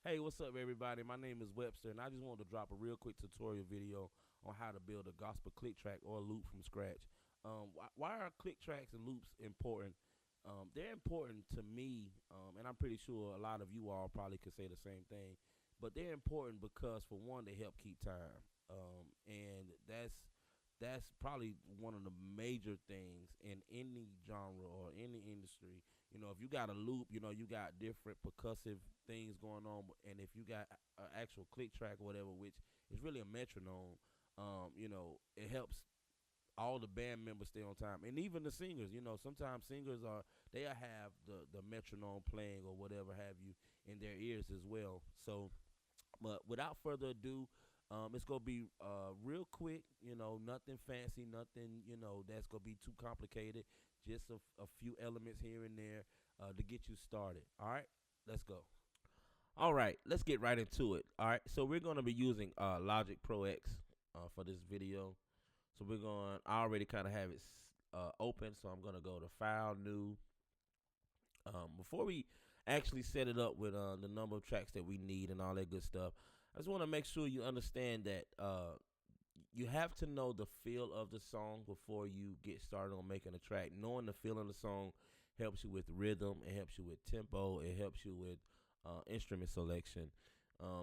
Hey, what's up, everybody? My name is Webster, and I just wanted to drop a real quick tutorial video on how to build a gospel click track or loop from scratch. Why are click tracks and loops important? They're important to me, and I'm pretty sure a lot of you all probably could say the same thing. But they're important because, for one, they help keep time, and that's probably one of the major things in any genre or any industry. If you got a loop, you got different percussive things going on, and if you got an actual click track or whatever, which is really a metronome, it helps all the band members stay on time, and even the singers. Sometimes singers they'll have the metronome playing or whatever have you in their ears as well. So, but without further ado, it's gonna be real quick. Nothing fancy, nothing that's gonna be too complicated. Just a few elements here and there to get you started. All right, let's go. All right, let's get right into it. All right, so we're gonna be using Logic Pro X for this video. So I already kind of have it open, so I'm gonna go to File, New. Before we actually set it up with the number of tracks that we need and all that good stuff, I just want to make sure you understand that you have to know the feel of the song before you get started on making a track. Knowing the feel of the song helps you with rhythm, it helps you with tempo, it helps you with instrument selection.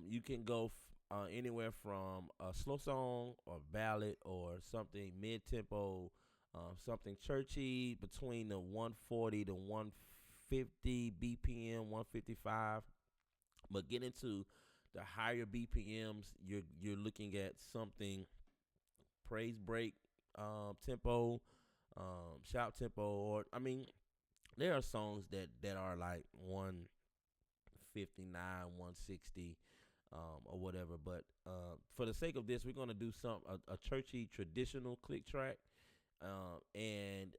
You can go anywhere from a slow song or ballad or something mid tempo, something churchy between the 140 to 150 BPM, 155. But get into the higher BPMs, you're looking at something praise break tempo, shout tempo, or I mean, there are songs that are like 159, 160, or whatever. But for the sake of this, we're gonna do a churchy traditional click track, and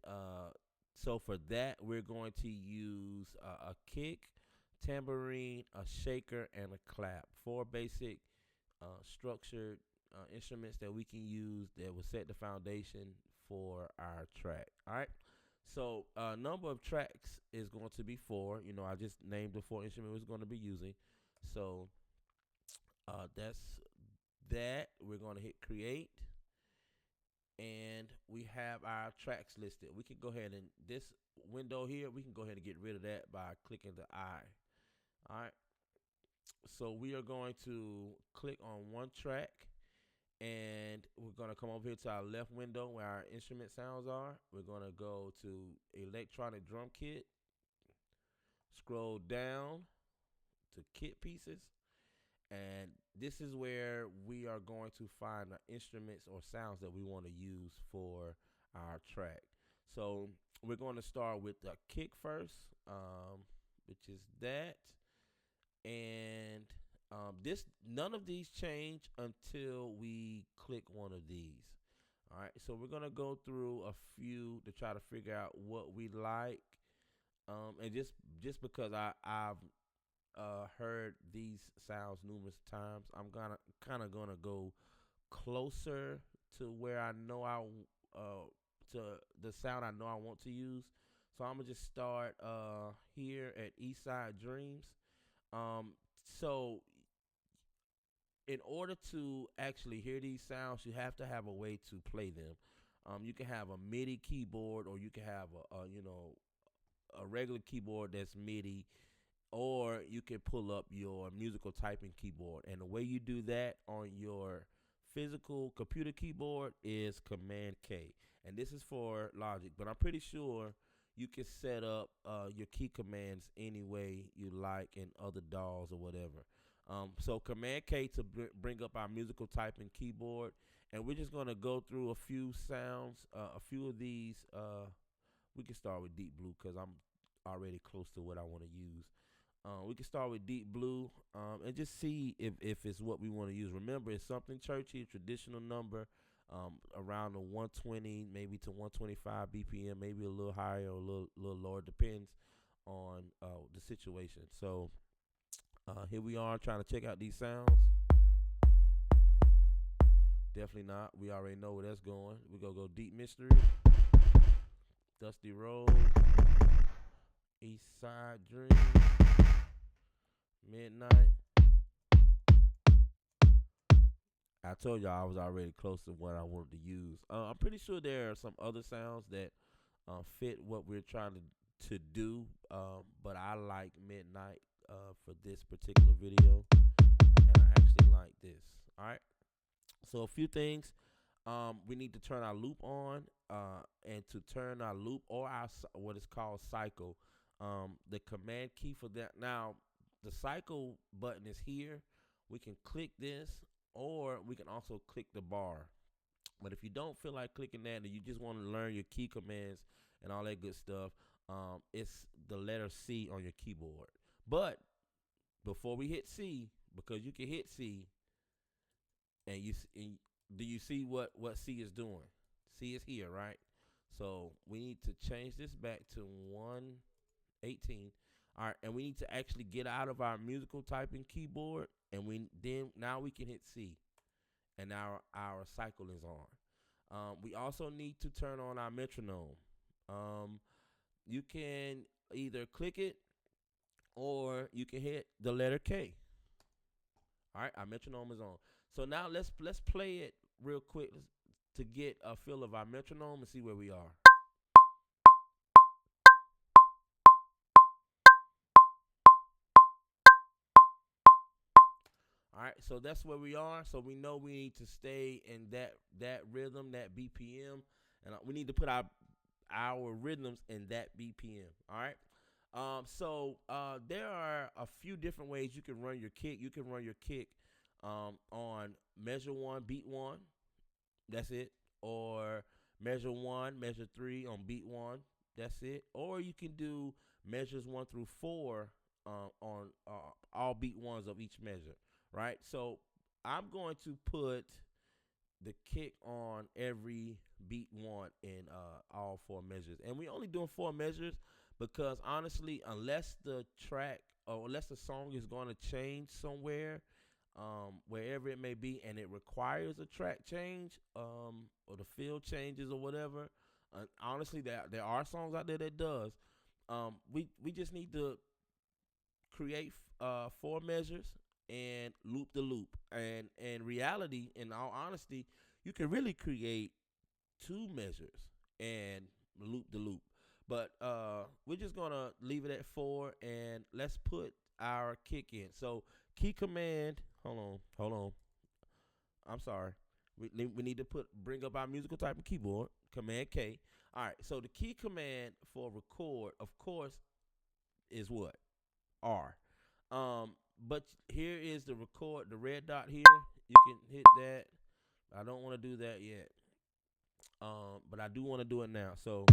so for that, we're going to use a kick, tambourine, a shaker, and a clap. Four basic structured instruments that we can use that will set the foundation for our track. All right. So number of tracks is going to be four. I just named the four instruments we're going to be using. So that's that. We're going to hit create, and we have our tracks listed. We can go ahead and this window here, we can go ahead and get rid of that by clicking the I. All right. So we are going to click on one track, and we're going to come over here to our left window where our instrument sounds are. We're going to go to electronic drum kit, scroll down to kit pieces, and this is where we are going to find the instruments or sounds that we want to use for our track. So we're going to start with the kick first, which is that. And this none of these change until we click one of these. All right, so we're gonna go through a few to try to figure out what we like, and just because I've heard these sounds numerous times, I'm gonna kind of gonna go closer to where I know to the sound I know I want to use. So I'm gonna just start here at Eastside Dreams. So in order to actually hear these sounds, you have to have a way to play them. You can have a MIDI keyboard, or you can have a regular keyboard that's MIDI, or you can pull up your musical typing keyboard. And the way you do that on your physical computer keyboard is Command K, and this is for Logic. But I'm pretty sure you can set up your key commands any way you like in other DAWs or whatever. So Command K to bring up our musical typing keyboard, and we're just gonna go through a few sounds, a few of these. We can start with Deep Blue because I'm already close to what I want to use. We can start with Deep Blue and just see if it's what we want to use. Remember, it's something churchy, traditional number, around the 120, maybe to 125 BPM, maybe a little higher or a little lower, depends on the situation. So here we are trying to check out these sounds. Definitely not. We already know where that's going. We're going to go Deep Mystery, Dusty Road, East Side Dream, Midnight, I told y'all I was already close to what I wanted to use. I'm pretty sure there are some other sounds that fit what we're trying to do, but I like Midnight for this particular video, and I actually like this. All right. So a few things. We need to turn our loop on, and to turn our loop or our what is called cycle. The command key for that. Now, the cycle button is here. We can click this, or we can also click the bar. But if you don't feel like clicking that, and you just want to learn your key commands and all that good stuff, it's the letter C on your keyboard. But before we hit C, because you can hit C, and do you see what C is doing? C is here, right? So we need to change this back to 118. All right, and we need to actually get out of our musical typing keyboard, and now we can hit C, and now our cycle is on. We also need to turn on our metronome. Um, you can either click it or you can hit the letter K. All right, our metronome is on. So now let's play it real quick to get a feel of our metronome and see where we are. All right, so that's where we are. So we know we need to stay in that rhythm, that BPM, and we need to put our rhythms in that BPM. All right. There are a few different ways you can run your kick. You can run your kick on measure one, beat one. That's it. Or measure one, measure three on beat one. That's it. Or you can do measures 1 through 4 on all beat ones of each measure. Right. So I'm going to put the kick on every beat one in all 4 measures. And we only doing 4 measures because honestly, unless the track or unless the song is going to change somewhere, wherever it may be, and it requires a track change, or the field changes or whatever. Honestly, there are songs out there that does. We just need to create 4 measures and loop the loop. And in reality, in all honesty, you can really create 2 measures and loop the loop. But we're just gonna leave it at 4, and let's put our kick in. So key command. Hold on. I'm sorry. We need to bring up our musical typing keyboard. Command K. All right. So the key command for record, of course, is what? R. But here is the record, the red dot here. You can hit that. I don't want to do that yet. But I do want to do it now. So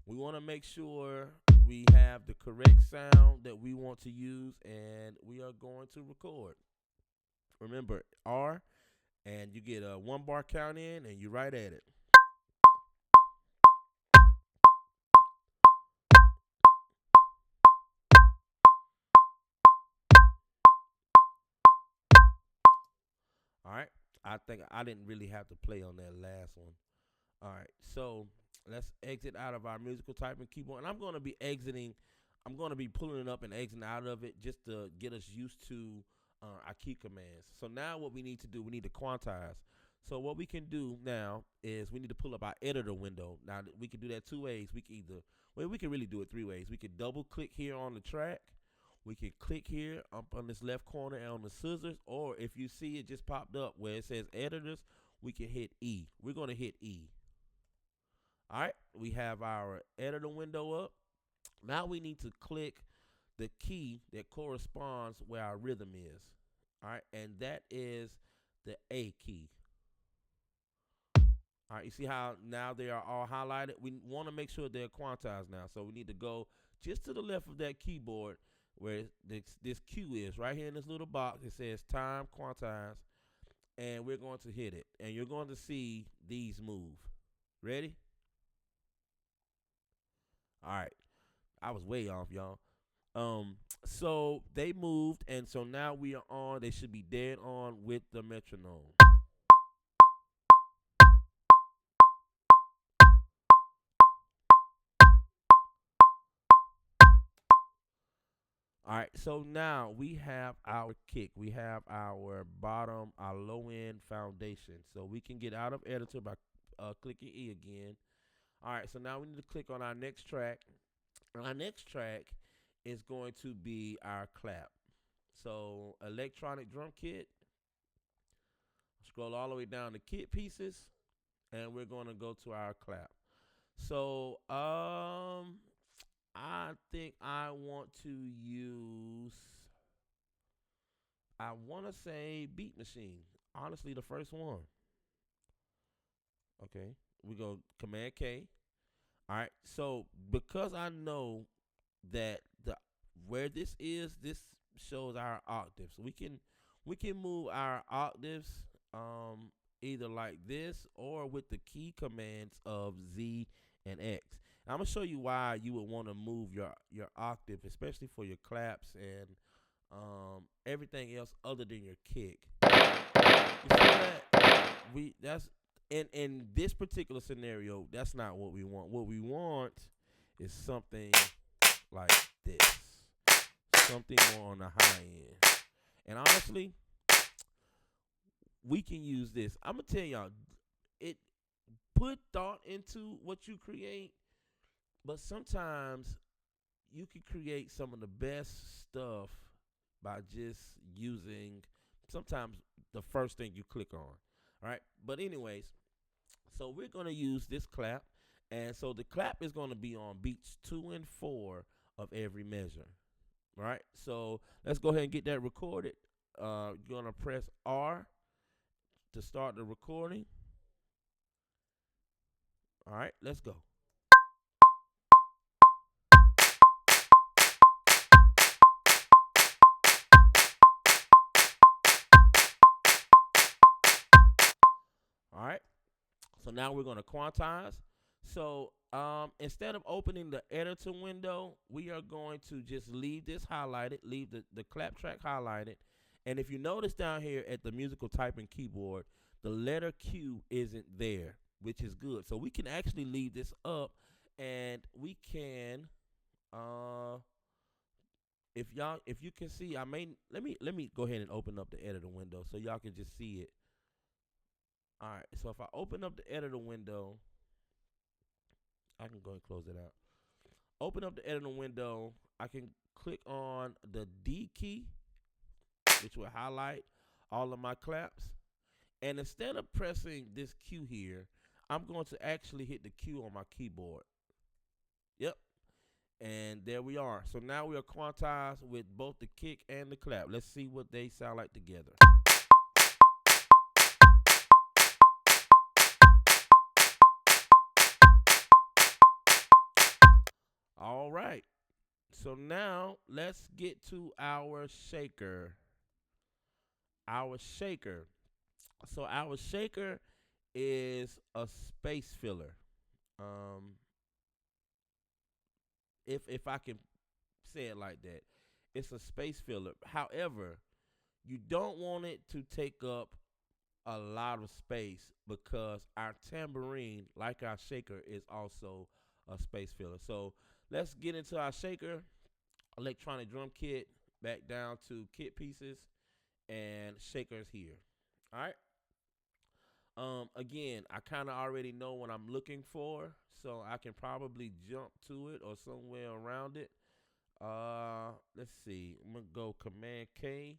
we want to make sure we have the correct sound that we want to use, and we are going to record. Remember R, and you get a 1 bar count in, and you're right at it. All right. I think I didn't really have to play on that last one. All right. So let's exit out of our musical typing keyboard, and I'm going to be exiting. I'm going to be pulling it up and exiting out of it just to get us used to our key commands. So now what we need to do, we need to quantize. So what we can do now is we need to pull up our editor window. Now we can do that 2 ways. We can really do it 3 ways. We can double click here on the track. We can click here up on this left corner and on the scissors, or if you see it just popped up where it says editors, we can hit E. We're going to hit E. All right, we have our editor window up. Now we need to click the key that corresponds where our rhythm is. All right, and that is the A key. All right, you see how now they are all highlighted? We want to make sure they're quantized now. So we need to go just to the left of that keyboard where this Q is, right here in this little box. It says time quantize, and we're going to hit it. And you're going to see these move. Ready? All right. I was way off, y'all. So they moved, and so now we are on. They should be dead on with the metronome. All right, so now we have our kick. We have our bottom, our low end foundation. So we can get out of editor by clicking E again. All right, so now we need to click on our next track. And our next track is going to be our clap. So electronic drum kit. Scroll all the way down to kit pieces, and we're going to go to our clap. So I think I want to use. I want to say Beat Machine. Honestly, the first one. Okay, we go Command K. All right. So because I know that the where this shows our octaves. We can move our octaves either like this or with the key commands of Z and X. I'm gonna show you why you would want to move your octave, especially for your claps and everything else other than your kick. You see that? That's in this particular scenario, that's not what we want. What we want is something like this, something more on the high end. And honestly, we can use this. I'm gonna tell y'all, it put thought into what you create, but sometimes you can create some of the best stuff by just using sometimes the first thing you click on. All right. But anyways, so we're gonna use this clap, and so the clap is gonna be on beats 2 and 4 of every measure. All right. So let's go ahead and get that recorded. You're gonna press R to start the recording. All right. Let's go. All right. So now we're gonna quantize. So instead of opening the editor window, we are going to just leave this highlighted, leave the clap track highlighted. And if you notice down here at the musical typing keyboard, the letter Q isn't there, which is good. So we can actually leave this up, and we can, uh, if you can see, let me go ahead and open up the editor window so y'all can just see it. All right. So if I open up the editor window, I can go and close it out. Open up the editor window. I can click on the D key, which will highlight all of my claps. And instead of pressing this Q here, I'm going to actually hit the Q on my keyboard. Yep. And there we are. So now we are quantized with both the kick and the clap. Let's see what they sound like together. All right. So now let's get to our shaker. Our shaker. So our shaker is a space filler. Um, if I can say it like that, it's a space filler. However, you don't want it to take up a lot of space because our tambourine, like our shaker, is also a space filler. So let's get into our shaker, electronic drum kit, back down to kit pieces, and shakers here. All right. Again, I kind of already know what I'm looking for, so I can probably jump to it or somewhere around it. Let's see. I'm gonna go Command K,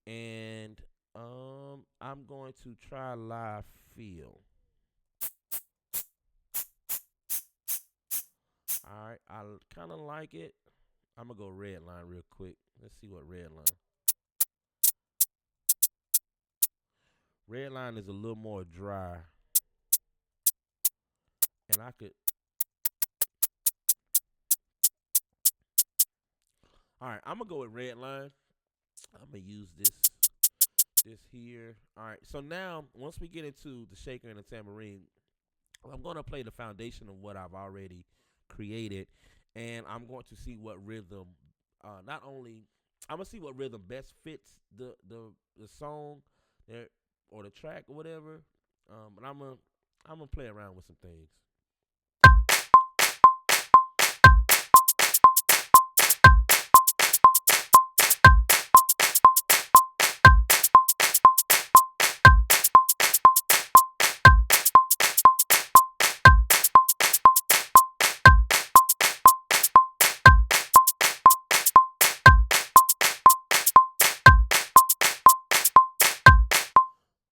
and I'm going to try live feel. All right, I kind of like it. I'm gonna go red line real quick. Let's see what red line. Red line is a little more dry, and I could. All right, I'm gonna go with red line. I'm gonna use this here. All right, so now once we get into the shaker and the tambourine, I'm gonna play the foundation of what I've already created, and I'm going to see what rhythm. Not only I'm gonna see what rhythm best fits the song, there or the track or whatever. But I'm gonna play around with some things.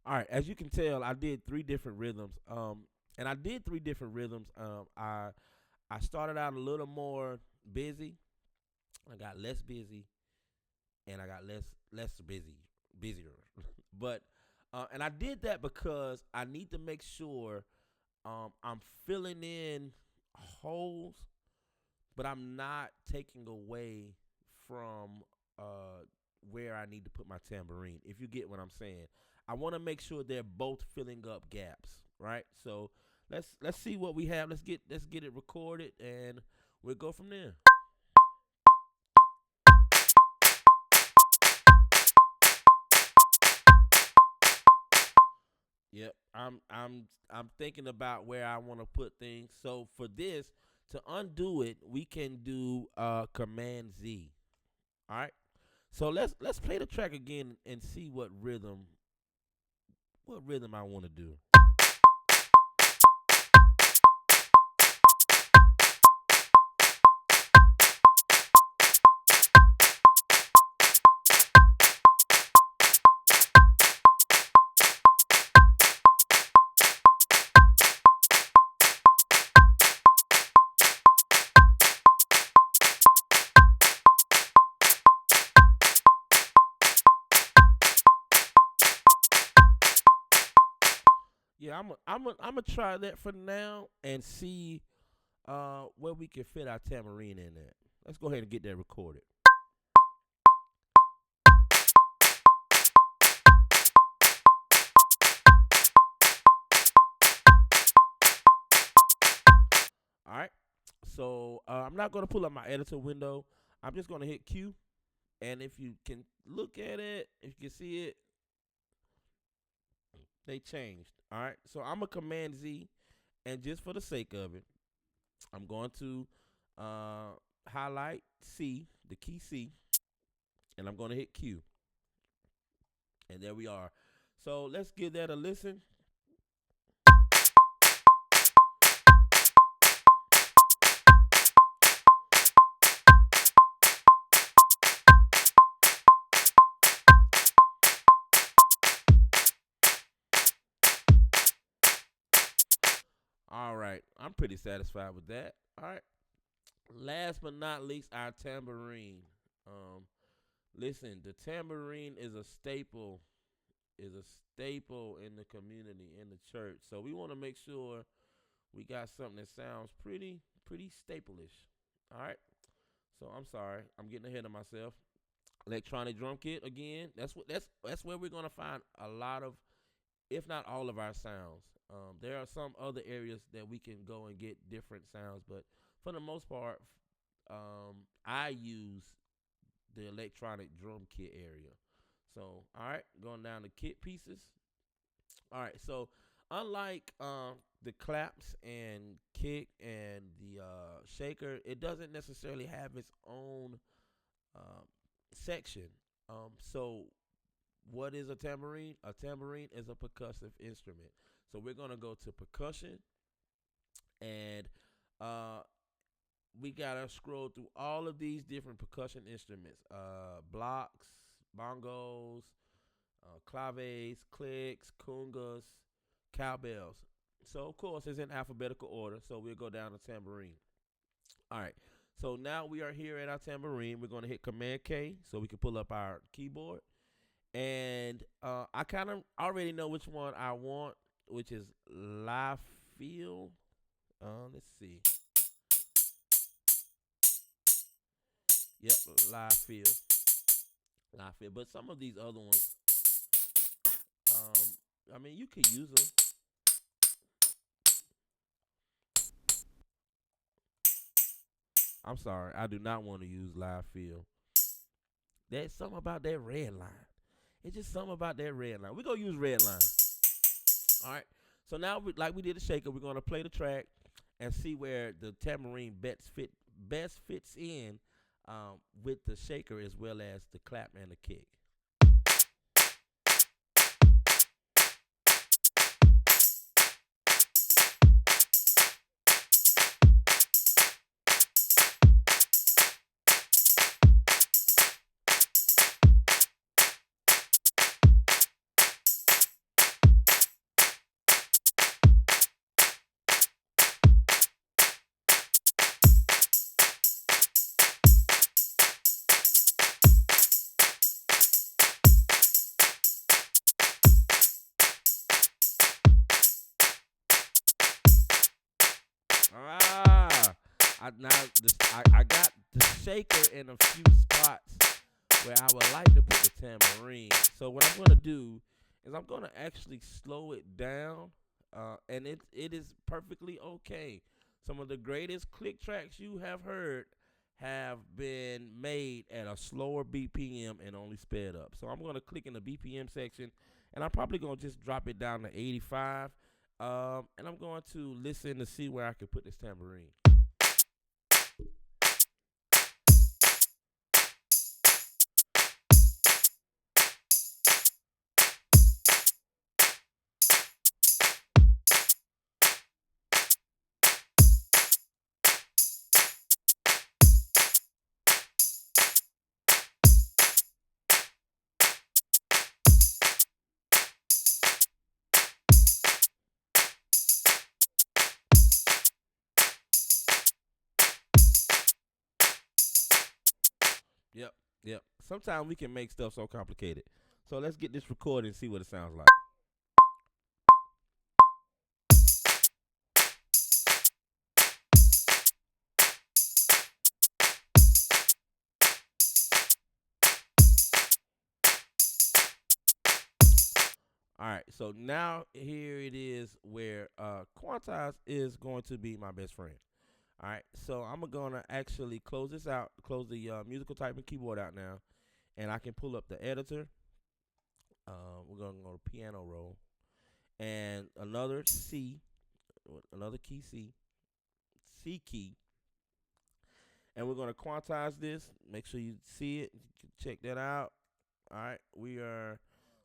All right, as you can tell, I did three different rhythms. And I did three different rhythms. I started out a little more busy. I got less busy, and I got less busier. But and I did that because I need to make sure I'm filling in holes, but I'm not taking away from where I need to put my tambourine. If you get what I'm saying, I want to make sure they're both filling up gaps, right? So let's see what we have. Let's get it recorded, and we'll go from there. Yep, I'm thinking about where I want to put things. So for this to undo it, we can do Command Z. All right. So let's play the track again and see what rhythm I want to do. Yeah, I'm gonna try that for now and see where we can fit our tambourine in at. Let's go ahead and get that recorded. All right. So I'm not gonna pull up my editor window. I'm just gonna hit Q, and if you can look at it, if you can see it, they changed. All right. So I'm a Command Z, and just for the sake of it, I'm going to uh, highlight C, the key C, and I'm going to hit Q. And there we are. So let's give that a listen. All right. I'm pretty satisfied with that. All right. Last but not least, our tambourine. Um, Listen, the tambourine is a staple in the community, in the church. So we want to make sure we got something that sounds pretty staple-ish. All right. So I'm sorry, I'm getting ahead of myself. Electronic drum kit again. That's where we're gonna find a lot of, if not all of our sounds. There are some other areas that we can go and get different sounds, but for the most part, I use the electronic drum kit area. So, all right, going down to kit pieces. All right, so unlike the claps and kick and the shaker, it doesn't necessarily have its own um, section. So, what is a tambourine? A tambourine is a percussive instrument. So we're gonna go to percussion, and uh, we gotta scroll through all of these different percussion instruments: blocks, bongos, claves, clicks, congas, cowbells. So of course it's in alphabetical order. So we'll go down to tambourine. All right. So now we are here at our tambourine. We're gonna hit Command K so we can pull up our keyboard. And I kind of already know which one I want, which is live feel. Let's see. Yep, live feel, live feel. But some of these other ones, I mean, you could use them. I'm sorry, I do not want to use live feel. There's something about that red line. It's just something about that red line. We're gonna use red line. All right. So now, like we did the shaker, we're gonna play the track and see where the tambourine best fits in with the shaker as well as the clap and the kick. I got the shaker in a few spots where I would like to put the tambourine. So what I'm gonna do is I'm gonna actually slow it down, and it is perfectly okay. Some of the greatest click tracks you have heard have been made at a slower BPM and only sped up. So I'm gonna click in the BPM section, and I'm probably gonna just drop it down to 85, and I'm going to listen to see where I can put this tambourine. Yep, yep. Sometimes we can make stuff so complicated. So let's get this recorded and see what it sounds like. All right, so now here it is where Quantize is going to be my best friend. All right, so I'm gonna actually close this out, close the musical typing keyboard out now, and I can pull up the editor. We're gonna go to piano roll and another C, another key C, C key, and we're gonna quantize this. Make sure you see it. You can check that out. All right, we are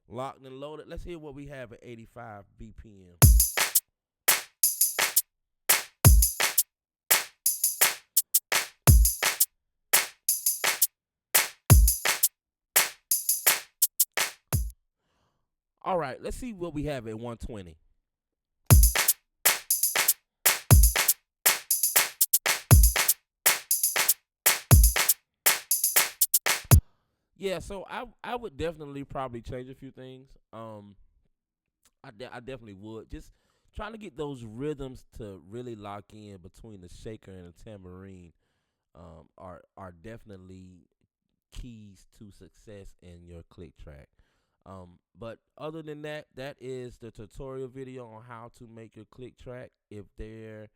locked and loaded. Let's hear what we have at 85 BPM. All right, let's see what we have at 120. Yeah, so I would definitely probably change a few things. I definitely would. Just trying to get those rhythms to really lock in between the shaker and the tambourine are definitely keys to success in your click track. But other than that, that is the tutorial video on how to make your click track. If there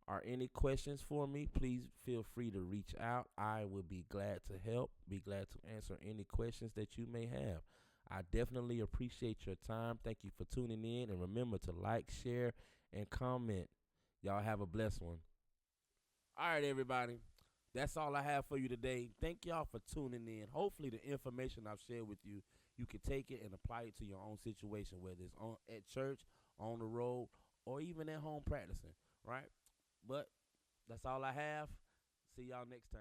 are any questions for me, please feel free to reach out. I will be glad to help, be glad to answer any questions that you may have. I definitely appreciate your time. Thank you for tuning in, and remember to like, share, and comment. Y'all have a blessed one. All right, everybody. That's all I have for you today. Thank y'all for tuning in. Hopefully, the information I've shared with you, you can take it and apply it to your own situation, whether it's on at church, on the road, or even at home practicing. Right? But that's all I have. See y'all next time.